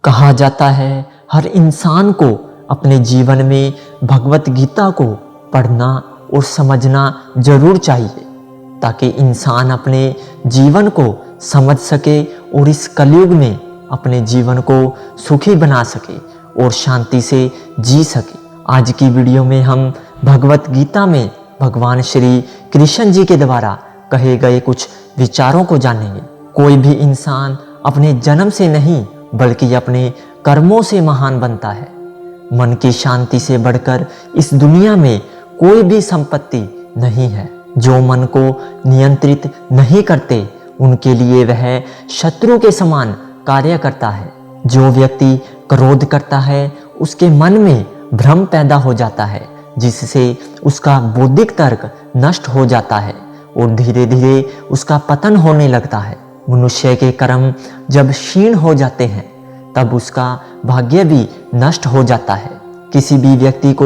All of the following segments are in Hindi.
कहा जाता है हर इंसान को अपने जीवन में भगवत गीता को पढ़ना और समझना जरूर चाहिए ताकि इंसान अपने जीवन को समझ सके और इस कलयुग में अपने जीवन को सुखी बना सके और शांति से जी सके। आज की वीडियो में हम भगवत गीता में भगवान श्री कृष्ण जी के द्वारा कहे गए कुछ विचारों को जानेंगे। कोई भी इंसान अपने जन्म से नहीं बल्कि अपने कर्मों से महान बनता है। मन की शांति से बढ़कर इस दुनिया में कोई भी संपत्ति नहीं है। जो मन को नियंत्रित नहीं करते उनके लिए वह शत्रु के समान कार्य करता है। जो व्यक्ति क्रोध करता है उसके मन में भ्रम पैदा हो जाता है जिससे उसका बौद्धिक तर्क नष्ट हो जाता है और धीरे धीरे उसका पतन होने लगता है। मनुष्य के कर्म जब क्षीण हो जाते हैं तब उसका भाग्य भी नष्ट हो जाता है। किसी भी व्यक्ति को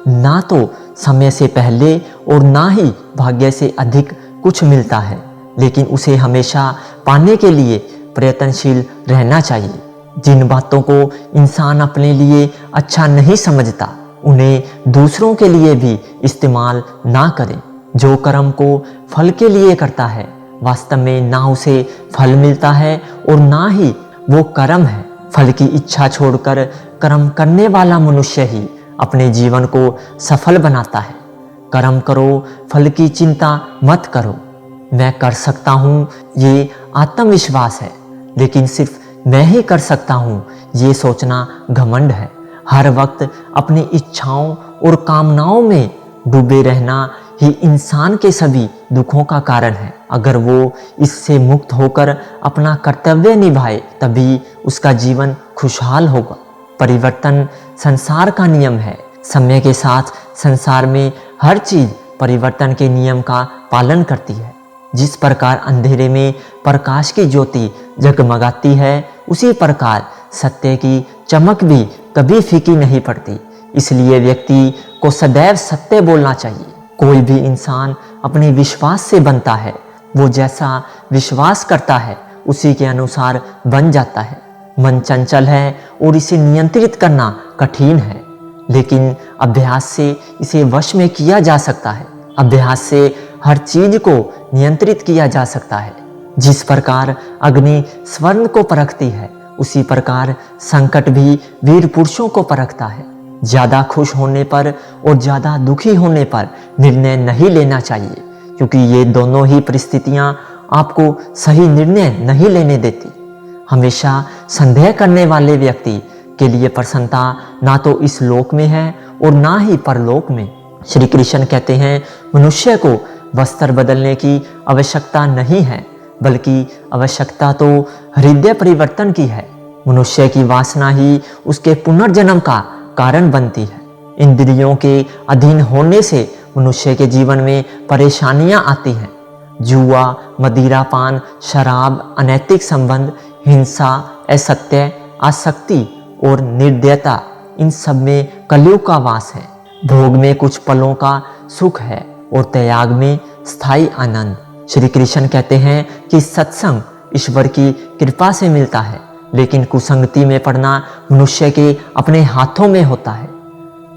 ना तो समय से पहले और ना ही भाग्य से अधिक कुछ मिलता है, लेकिन उसे हमेशा पाने के लिए प्रयत्नशील रहना चाहिए। जिन बातों को इंसान अपने लिए अच्छा नहीं समझता उन्हें दूसरों के लिए भी इस्तेमाल ना करे। जो कर्म को फल के लिए करता है वास्तव में ना उसे फल मिलता है और ना ही वो कर्म है। फल की इच्छा छोड़कर कर्म करने वाला मनुष्य ही अपने जीवन को सफल बनाता है। कर्म करो, फल की चिंता मत करो। मैं कर सकता हूँ ये आत्मविश्वास है, लेकिन सिर्फ मैं ही कर सकता हूँ ये सोचना घमंड है। हर वक्त अपनी इच्छाओं और कामनाओं में डूबे रहना ही इंसान के सभी दुखों का कारण है। अगर वो इससे मुक्त होकर अपना कर्तव्य निभाए तभी उसका जीवन खुशहाल होगा। परिवर्तन संसार का नियम है। समय के साथ संसार में हर चीज परिवर्तन के नियम का पालन करती है। जिस प्रकार अंधेरे में प्रकाश की ज्योति जगमगाती है उसी प्रकार सत्य की चमक भी कभी फीकी नहीं पड़ती। इसलिए व्यक्ति को सदैव सत्य बोलना चाहिए। कोई भी इंसान अपने विश्वास से बनता है। वो जैसा विश्वास करता है उसी के अनुसार बन जाता है। मन चंचल है और इसे नियंत्रित करना कठिन है, लेकिन अभ्यास से इसे वश में किया जा सकता है। अभ्यास से हर चीज को नियंत्रित किया जा सकता है। जिस प्रकार अग्नि स्वर्ण को परखती है उसी प्रकार संकट भी वीर पुरुषों को परखता है। ज्यादा खुश होने पर और ज्यादा दुखी होने पर निर्णय नहीं लेना चाहिए, क्योंकि ये दोनों ही परिस्थितियां आपको सही निर्णय नहीं लेने देती। हमेशा संदेह करने वाले व्यक्ति के लिए प्रसन्नता ना तो इस लोक में है और ना ही परलोक में। श्री कृष्ण कहते हैं मनुष्य को वस्त्र बदलने की आवश्यकता नहीं है, बल्कि आवश्यकता तो हृदय परिवर्तन की है। मनुष्य की वासना ही उसके पुनर्जन्म का कारण बनती है। इंद्रियों के अधीन होने से मनुष्य के जीवन में परेशानियां आती हैं। जुआ, मदिरापान, शराब, अनैतिक संबंध, हिंसा, असत्य, आसक्ति और निर्दयता, इन सब में कलयुग का वास है। भोग में कुछ पलों का सुख है और त्याग में स्थायी आनंद। श्री कृष्ण कहते हैं कि सत्संग ईश्वर की कृपा से मिलता है, लेकिन कुसंगति में पड़ना मनुष्य के अपने हाथों में होता है।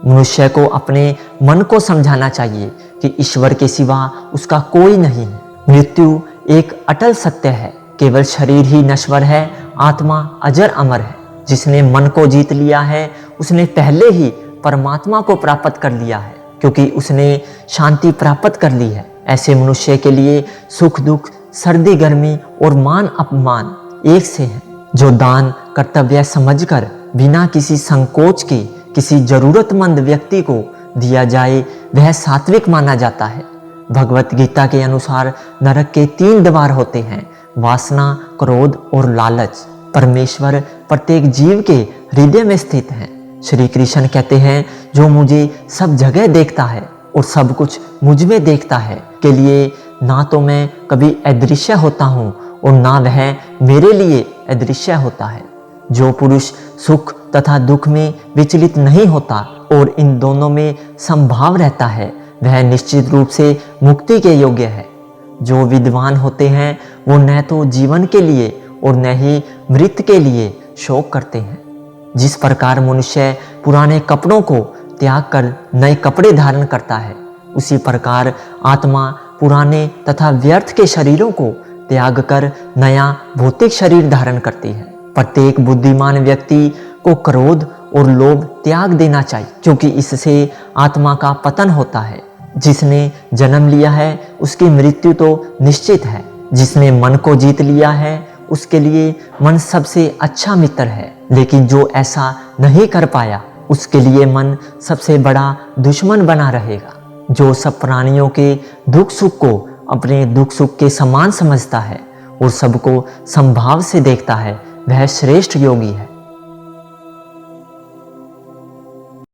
मनुष्य को अपने मन को समझाना चाहिए कि ईश्वर के सिवा उसका कोई नहीं है। मृत्यु एक अटल सत्य है। केवल शरीर ही नश्वर है, आत्मा अजर अमर है। जिसने मन को जीत लिया है उसने पहले ही परमात्मा को प्राप्त कर लिया है, क्योंकि उसने शांति प्राप्त कर ली है। ऐसे मनुष्य के लिए सुख दुख, सर्दी गर्मी और मान अपमान एक से है। जो दान कर्तव्य समझकर बिना किसी संकोच के किसी जरूरतमंद व्यक्ति को दिया जाए वह सात्विक माना जाता है। भगवत गीता के अनुसार नरक के 3 द्वार होते हैं, वासना, क्रोध और लालच। परमेश्वर प्रत्येक जीव के हृदय में स्थित है। श्री कृष्ण कहते हैं जो मुझे सब जगह देखता है और सब कुछ मुझ में देखता है के लिए ना तो मैं कभी अदृश्य होता हूँ और ना वह मेरे लिए अदृश्य होता है। जो पुरुष सुख तथा दुख में विचलित नहीं होता और इन दोनों में समभाव रहता है वह निश्चित रूप से मुक्ति के योग्य है। जो विद्वान होते हैं वो न तो जीवन के लिए और न ही मृत्यु के लिए शोक करते हैं। जिस प्रकार मनुष्य पुराने कपड़ों को त्याग कर नए कपड़े धारण करता है, उसी प्रकार आत्मा पुराने तथा व्यर्थ के शरीरों को त्याग कर नया भौतिक शरीर धारण करती है। प्रत्येक बुद्धिमान व्यक्ति को क्रोध और लोभ त्याग देना चाहिए, क्योंकि इससे आत्मा का पतन होता है। जिसने जन्म लिया है उसकी मृत्यु तो निश्चित है। जिसने मन को जीत लिया है उसके लिए मन सबसे अच्छा मित्र है, लेकिन जो ऐसा नहीं कर पाया उसके लिए मन सबसे बड़ा दुश्मन बना रहेगा। जो सब प्राणियों के दुख सुख को अपने दुख सुख के समान समझता है और सबको समभाव से देखता है, वह श्रेष्ठ योगी है।